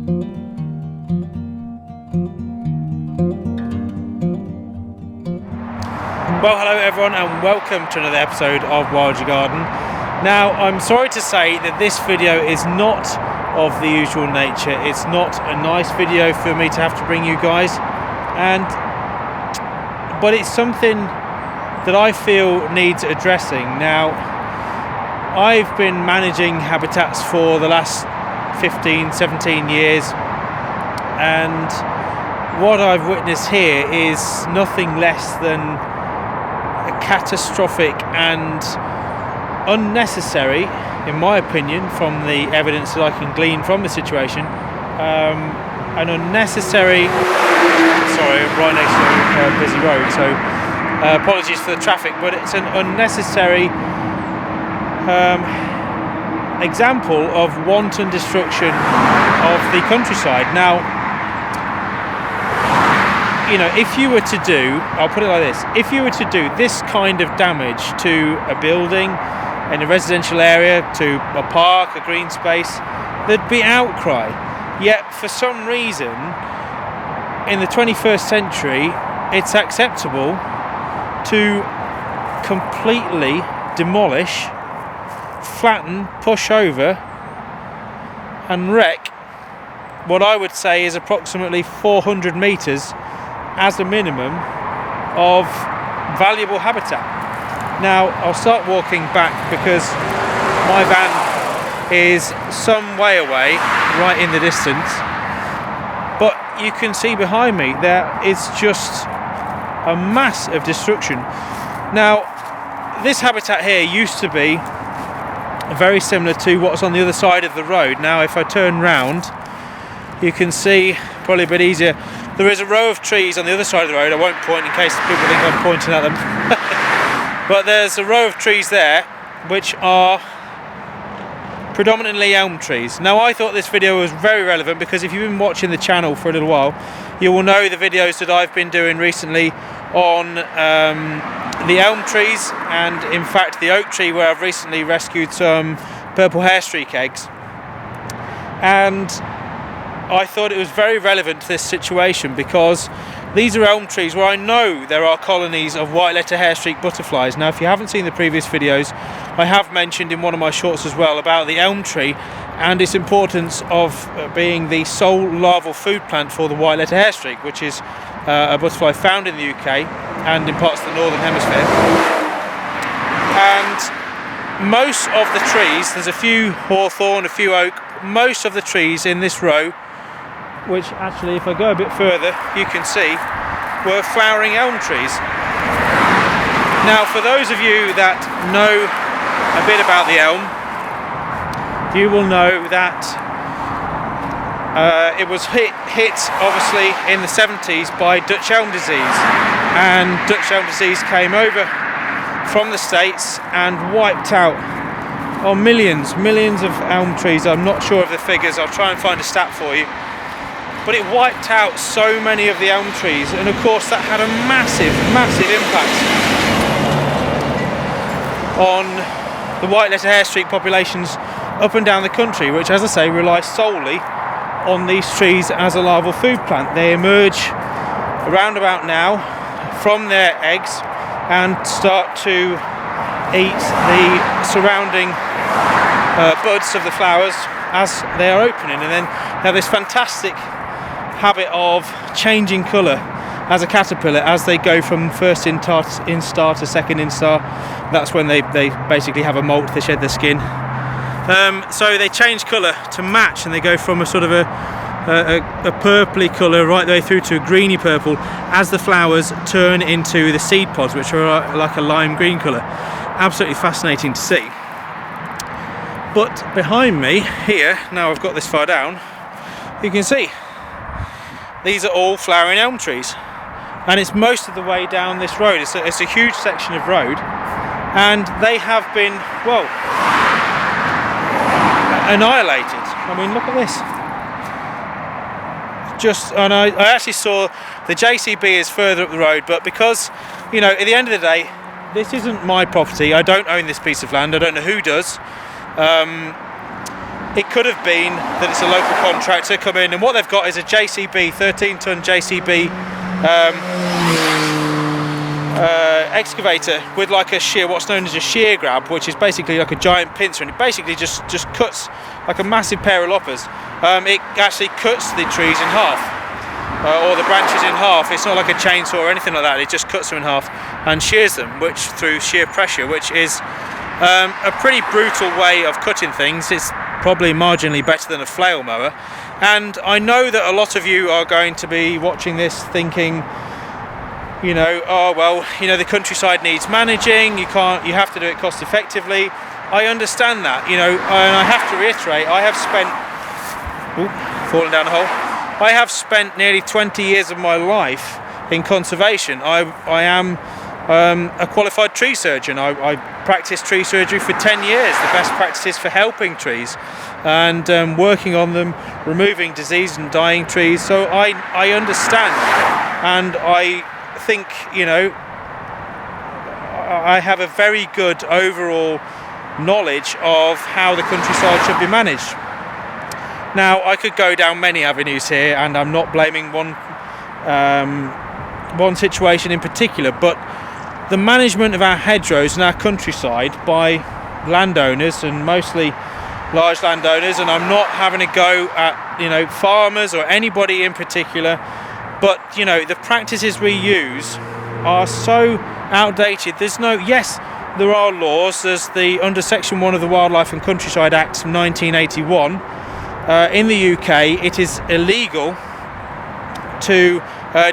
Well, hello everyone and welcome to another episode of Wild Your Garden. Now, I'm sorry to say that this video is not of the usual nature. It's not a nice video for me to have to bring you guys, but it's something that I feel needs addressing. Now, I've been managing habitats for the last 15, 17 years, and what I've witnessed here is nothing less than a catastrophic and unnecessary, in my opinion, from the evidence that I can glean from the situation, an unnecessary, sorry, I'm right next to a busy road, so apologies for the traffic, but it's an unnecessary example of wanton destruction of the countryside. Now, you know, if you were to do, I'll put it like this, if you were to do this kind of damage to a building in a residential area, to a park, a green space, there'd be outcry. Yet for some reason in the 21st century it's acceptable to completely demolish, flatten, push over and wreck what I would say is approximately 400 metres as a minimum of valuable habitat. Now, I'll start walking back because my van is some way away, right in the distance, but you can see behind me there is just a mass of destruction. Now, this habitat here used to be very similar to what's on the other side of the road. Now, if I turn round, you can see, probably a bit easier, there is a row of trees on the other side of the road. I won't point in case people think I'm pointing at them. But there's a row of trees there which are predominantly elm trees. Now, I thought this video was very relevant because if you've been watching the channel for a little while, you will know the videos that I've been doing recently on the elm trees, and in fact the oak tree, where I've recently rescued some purple hairstreak eggs. And I thought it was very relevant to this situation because these are elm trees where I know there are colonies of white letter hairstreak butterflies. Now, if you haven't seen the previous videos, I have mentioned in one of my shorts as well about the elm tree and its importance of being the sole larval food plant for the white letter hairstreak, which is a butterfly found in the UK and in parts of the northern hemisphere. And most of the trees, there's a few hawthorn, a few oak, most of the trees in this row, which actually, if I go a bit further, you can see, were flowering elm trees. Now, for those of you that know a bit about the elm, you will know that it was hit obviously in the 70s by Dutch elm disease, and Dutch elm disease came over from the States and wiped out millions of elm trees. I'm not sure of the figures, I'll try and find a stat for you. But it wiped out so many of the elm trees, and of course that had a massive impact on the white letter hairstreak populations up and down the country, which, as I say, rely solely on these trees as a larval food plant. They emerge around about now from their eggs and start to eat the surrounding buds of the flowers as they are opening, and then they have this fantastic habit of changing colour as a caterpillar as they go from first instar to second instar. That's when they basically have a molt, they shed their skin. So they change colour to match, and they go from a sort of a purpley colour right the way through to a greeny purple as the flowers turn into the seed pods, which are like a lime green colour. Absolutely fascinating to see. But behind me here, now I've got this far down, you can see these are all flowering elm trees, and it's most of the way down this road. It's a huge section of road, and they have been, well, annihilated. I mean, look at this. And I actually saw the JCB is further up the road, but because, you know, at the end of the day, this isn't my property. I don't own this piece of land. I don't know who does. It could have been that it's a local contractor come in, and what they've got is a JCB, 13-ton JCB excavator with like a shear, what's known as a shear grab, which is basically like a giant pincer, and it basically just cuts like a massive pair of loppers. It actually cuts the trees in half, or the branches in half. It's not like a chainsaw or anything like that. It just cuts them in half and shears them, which through sheer pressure, which is a pretty brutal way of cutting things. It's probably marginally better than a flail mower, and I know that a lot of you are going to be watching this thinking, you know, oh well, you know, the countryside needs managing, you have to do it cost effectively. I understand that, you know, and I have to reiterate, I have spent falling down a hole. I have spent nearly 20 years of my life in conservation. I am a qualified tree surgeon. I practiced tree surgery for 10 years, the best practices for helping trees and working on them, removing disease and dying trees. So I understand, and I think, you know, I have a very good overall knowledge of how the countryside should be managed. Now, I could go down many avenues here, and I'm not blaming one situation in particular, but the management of our hedgerows and our countryside by landowners, and mostly large landowners, and I'm not having a go at, you know, farmers or anybody in particular, but, you know, the practices we use are so outdated. There's no, yes, there are laws. There's the under Section 1 of the Wildlife and Countryside Act from 1981. In the UK, it is illegal to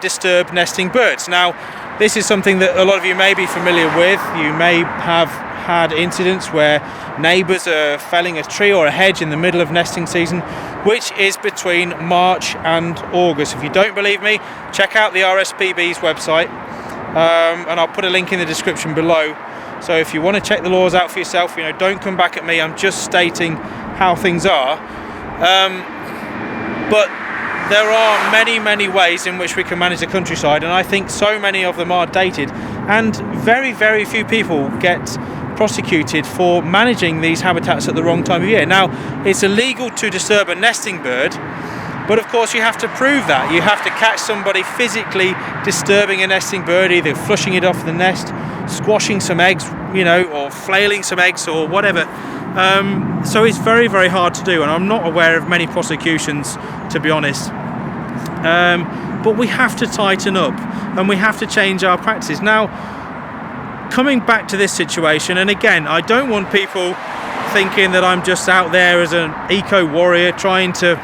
disturb nesting birds. Now, this is something that a lot of you may be familiar with. You may have had incidents where neighbours are felling a tree or a hedge in the middle of nesting season, which is between March and August. If you don't believe me, check out the RSPB's website, and I'll put a link in the description below. So if you want to check the laws out for yourself, you know, don't come back at me. I'm just stating how things are. But there are many ways in which we can manage the countryside, and I think so many of them are dated, and very few people get prosecuted for managing these habitats at the wrong time of year. Now, it's illegal to disturb a nesting bird, but of course you have to prove that. You have to catch somebody physically disturbing a nesting bird, either flushing it off the nest, squashing some eggs, you know, or flailing some eggs or whatever. So it's very hard to do, and I'm not aware of many prosecutions, to be honest. But we have to tighten up, and we have to change our practices. Now, coming back to this situation, and again, I don't want people thinking that I'm just out there as an eco-warrior trying to,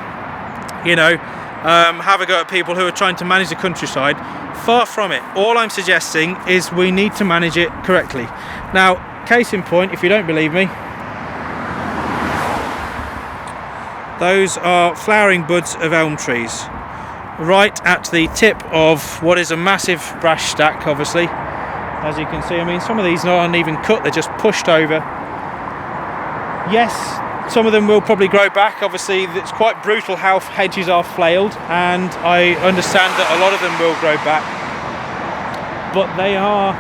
you know, have a go at people who are trying to manage the countryside. Far from it. All I'm suggesting is we need to manage it correctly. Now, case in point, if you don't believe me, those are flowering buds of elm trees, right at the tip of what is a massive brash stack, obviously, as you can see. I mean, some of these aren't even cut, they're just pushed over. Yes, some of them will probably grow back. Obviously, it's quite brutal how hedges are flailed, and I understand that a lot of them will grow back, but they are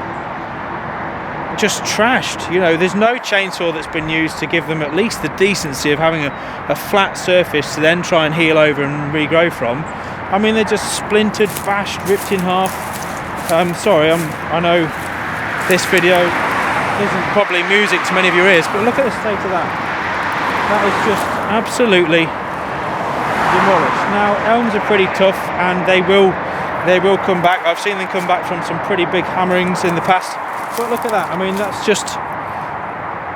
just trashed. You know, there's no chainsaw that's been used to give them at least the decency of having a flat surface to then try and heal over and regrow from. I mean, they're just splintered, bashed, ripped in half. Sorry, I know this video isn't probably music to many of your ears, but look at the state of that. That is just absolutely demolished. Now, elms are pretty tough, and they will come back. I've seen them come back from some pretty big hammerings in the past. But look at that. I mean, that's just,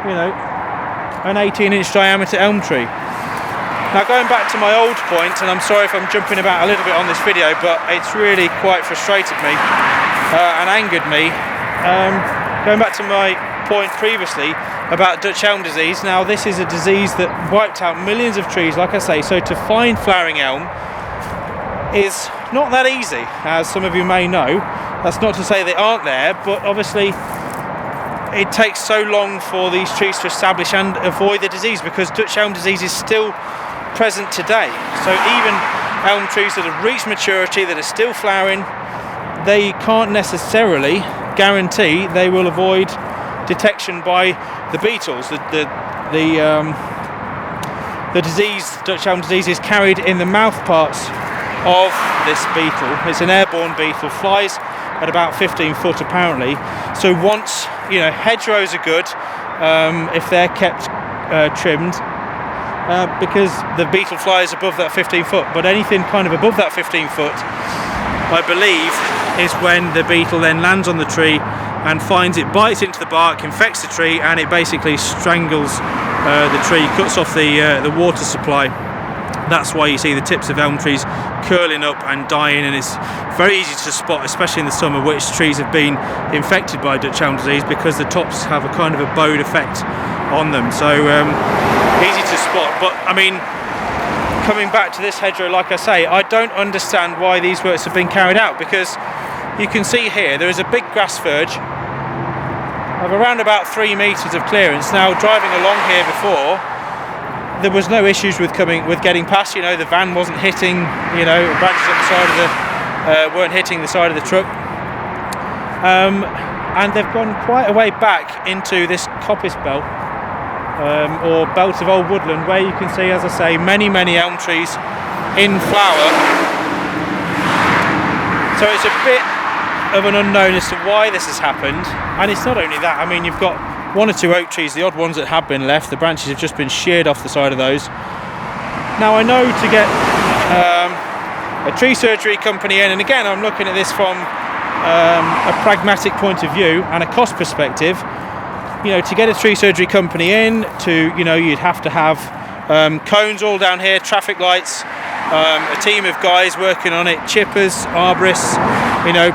you know, an 18-inch diameter elm tree. Now, going back to my old point, and I'm sorry if I'm jumping about a little bit on this video, but it's really quite frustrated me and angered me. Going back to my point previously about Dutch elm disease. Now, this is a disease that wiped out millions of trees, like I say, so to find flowering elm is not that easy, as some of you may know. That's not to say they aren't there, but obviously it takes so long for these trees to establish and avoid the disease, because Dutch elm disease is still present today. So even elm trees that have reached maturity, that are still flowering, they can't necessarily guarantee they will avoid detection by the beetles, the the disease, Dutch elm disease, is carried in the mouth parts of this beetle. It's an airborne beetle, flies at about 15 foot apparently. So once, hedgerows are good if they're kept trimmed, because the beetle flies above that 15 foot, but anything kind of above that 15 foot, I believe, is when the beetle then lands on the tree and finds it, bites into the bark, infects the tree, and it basically strangles the tree, cuts off the water supply. That's why you see the tips of elm trees curling up and dying, and it's very easy to spot, especially in the summer, which trees have been infected by Dutch elm disease, because the tops have a kind of a bowed effect on them. So easy to spot. But I mean, coming back to this hedgerow, like I say, I don't understand why these works have been carried out, because you can see here there is a big grass verge of around about 3 meters of clearance. Now, driving along here before, there was no issues with getting past. The van wasn't hitting, branches on the side of weren't hitting the side of the truck. And they've gone quite a way back into this coppice belt, or belt of old woodland, where you can see, as I say, many elm trees in flower. So it's a bit of an unknown as to why this has happened. And it's not only that, I mean, you've got 1 or 2 oak trees, the odd ones that have been left, the branches have just been sheared off the side of those. Now, I know to get a tree surgery company in, and again, I'm looking at this from a pragmatic point of view and a cost perspective, to get a tree surgery company in, you'd have to have cones all down here, traffic lights, a team of guys working on it, chippers, arborists,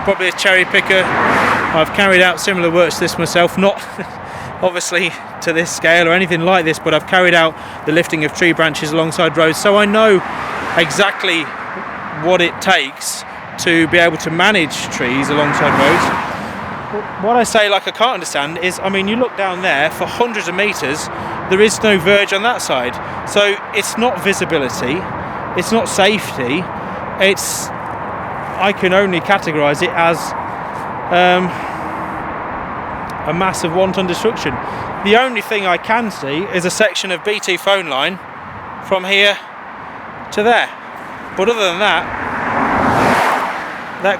probably a cherry picker. I've carried out similar works to this myself, not obviously to this scale or anything like this, but I've carried out the lifting of tree branches alongside roads, so I know exactly what it takes to be able to manage trees alongside roads. What I say, I can't understand is, I mean, you look down there for hundreds of meters, there is no verge on that side, so it's not visibility, it's not safety, I can only categorise it as a massive wanton destruction. The only thing I can see is a section of BT phone line from here to there, but other than that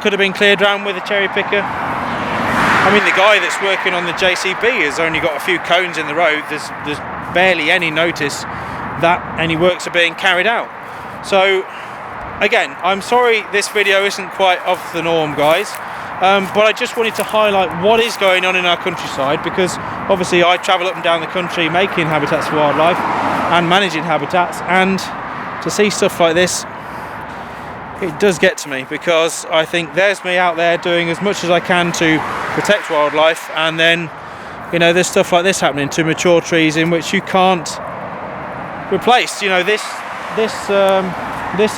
could have been cleared round with a cherry picker. I mean, the guy that's working on the JCB has only got a few cones in the road. There's barely any notice that any works are being carried out. So again, I'm sorry this video isn't quite of the norm, guys. But I just wanted to highlight what is going on in our countryside, because obviously I travel up and down the country making habitats for wildlife and managing habitats, and to see stuff like this, it does get to me, because I think there's me out there doing as much as I can to protect wildlife, and then there's stuff like this happening to mature trees in which you can't replace. This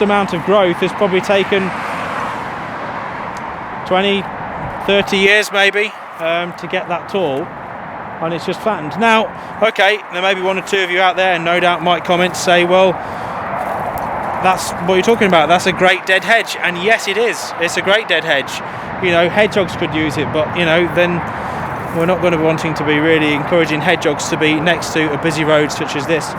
amount of growth has probably taken 20, 30 years maybe to get that tall, and it's just flattened. Now, okay, there may be 1 or 2 of you out there, and no doubt might comment to say, well, that's what you're talking about, that's a great dead hedge. And yes, it is, it's a great dead hedge. Hedgehogs could use it, but then we're not going to be wanting to be really encouraging hedgehogs to be next to a busy road such as this.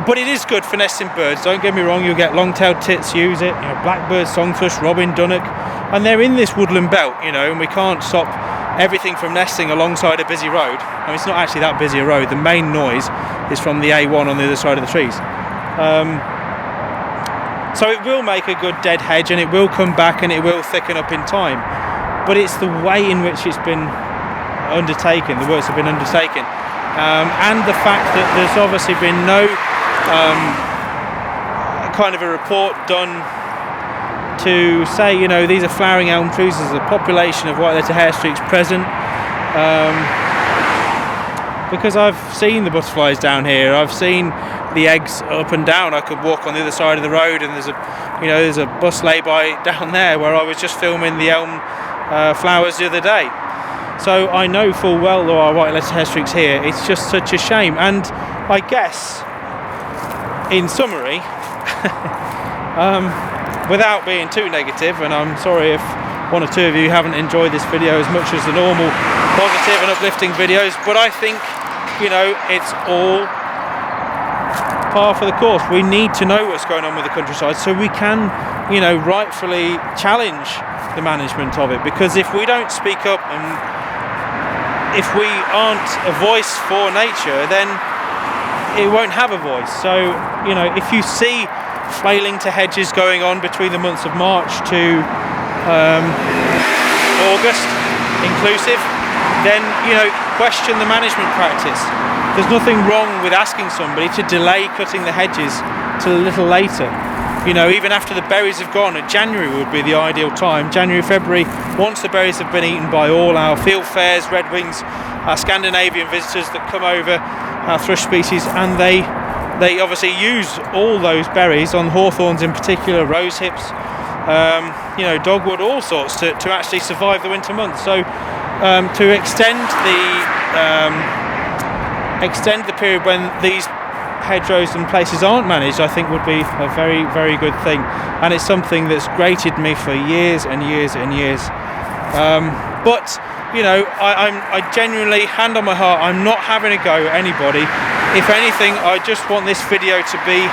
But it is good for nesting birds, don't get me wrong. You'll get long-tailed tits use it, blackbird, songthrush, robin, dunnock, and they're in this woodland belt, and we can't stop everything from nesting alongside a busy road. I mean, it's not actually that busy a road. The main noise is from the A1 on the other side of the trees. So it will make a good dead hedge, and it will come back, and it will thicken up in time. But it's the way in which it's been undertaken, the works have been undertaken, and the fact that there's obviously been no kind of a report done to say, these are flowering elm trees, there's a population of white-letter hair streaks present. Because I've seen the butterflies down here, I've seen the eggs up and down. I could walk on the other side of the road, and there's a bus lay-by down there where I was just filming the elm flowers the other day. So I know full well there are white-letter hair streaks here. It's just such a shame. And I guess, in summary, without being too negative, and I'm sorry if 1 or 2 of you haven't enjoyed this video as much as the normal positive and uplifting videos, but I think, it's all par for the course. We need to know what's going on with the countryside so we can, you know, rightfully challenge the management of it. Because if we don't speak up and if we aren't a voice for nature, then it won't have a voice. So, you know, if you see flailing to hedges going on between the months of March to August inclusive, then, you know, question the management practice. There's nothing wrong with asking somebody to delay cutting the hedges till a little later. You know, even after the berries have gone, January would be the ideal time. January, February, once the berries have been eaten by all our field fares, redwings, our Scandinavian visitors that come over, our thrush species, and they obviously use all those berries on hawthorns in particular, rose hips, you know, dogwood, all sorts to actually survive the winter months. So to extend the period when these hedgerows and places aren't managed, I think would be a very, very good thing, and it's something that's grated me for years and years and years. But you know, I genuinely, hand on my heart, I'm not having a go at anybody. If anything, I just want this video to be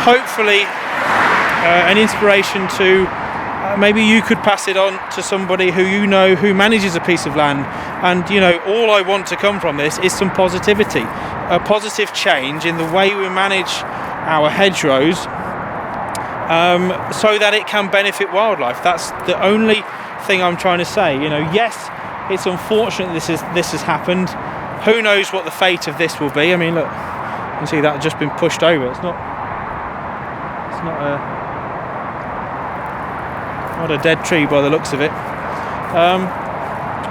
hopefully an inspiration to maybe you could pass it on to somebody who you know who manages a piece of land. And you know, all I want to come from this is some positivity, a positive change in the way we manage our hedgerows, so that it can benefit wildlife. That's the only thing I'm trying to say. You know, yes, it's unfortunate this has happened. Who knows what the fate of this will be? I mean, look, you can see that just been pushed over. It's not a dead tree by the looks of it.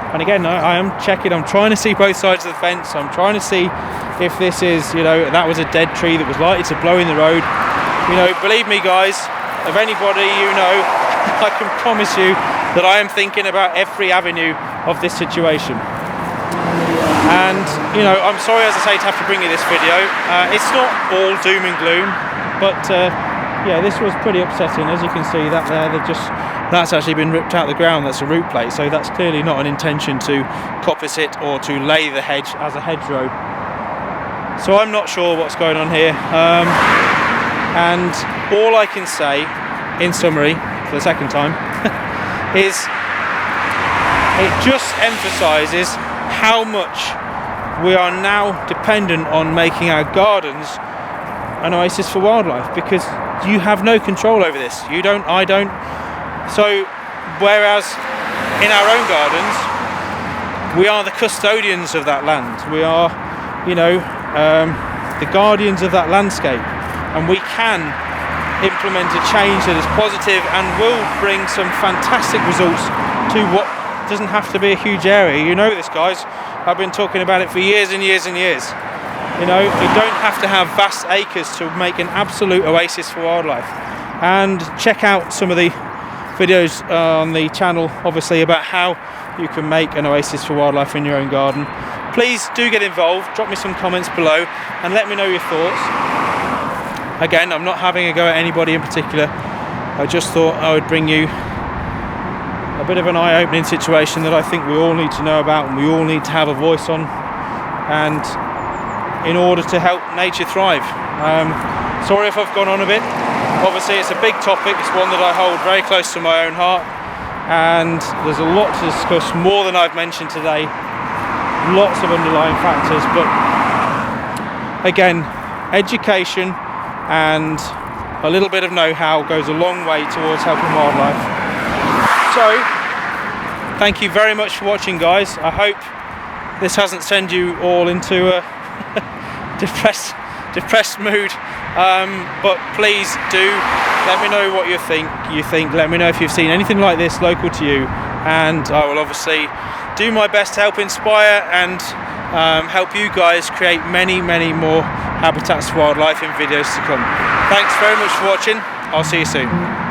And again, I am checking. I'm trying to see both sides of the fence. I'm trying to see if this is, you know, that was a dead tree that was likely to blow in the road. You know, believe me, guys, of anybody you know, I can promise you that I am thinking about every avenue of this situation. And you know, I'm sorry, as I say, to have to bring you this video. It's not all doom and gloom, but yeah, this was pretty upsetting. As you can see, that there, that's actually been ripped out of the ground. That's a root plate, so that's clearly not an intention to coppice it or to lay the hedge as a hedgerow. So I'm not sure what's going on here, and all I can say, in summary, for the second time, is it just emphasises how much we are now dependent on making our gardens an oasis for wildlife, because you have no control over this. You don't, I don't. So whereas in our own gardens we are the custodians of that land, we are, you know, the guardians of that landscape, and we can implement a change that is positive and will bring some fantastic results to what doesn't have to be a huge area. You know this, guys, I've been talking about it for years and years and years. You know, you don't have to have vast acres to make an absolute oasis for wildlife. And check out some of the videos on the channel, obviously, about how you can make an oasis for wildlife in your own garden. Please do get involved, drop me some comments below and let me know your thoughts. Again, I'm not having a go at anybody in particular. I just thought I would bring you a bit of an eye-opening situation that I think we all need to know about and we all need to have a voice on, and in order to help nature thrive. Sorry if I've gone on a bit. Obviously it's a big topic, it's one that I hold very close to my own heart, and there's a lot to discuss, more than I've mentioned today, lots of underlying factors, but again, education and a little bit of know-how goes a long way towards helping wildlife. So thank you very much for watching, guys. I hope this hasn't sent you all into a depressed mood, but please do let me know what you think. Let me know if you've seen anything like this local to you, and I will obviously do my best to help inspire and help you guys create many more habitats for wildlife in videos to come. Thanks very much for watching. I'll see you soon.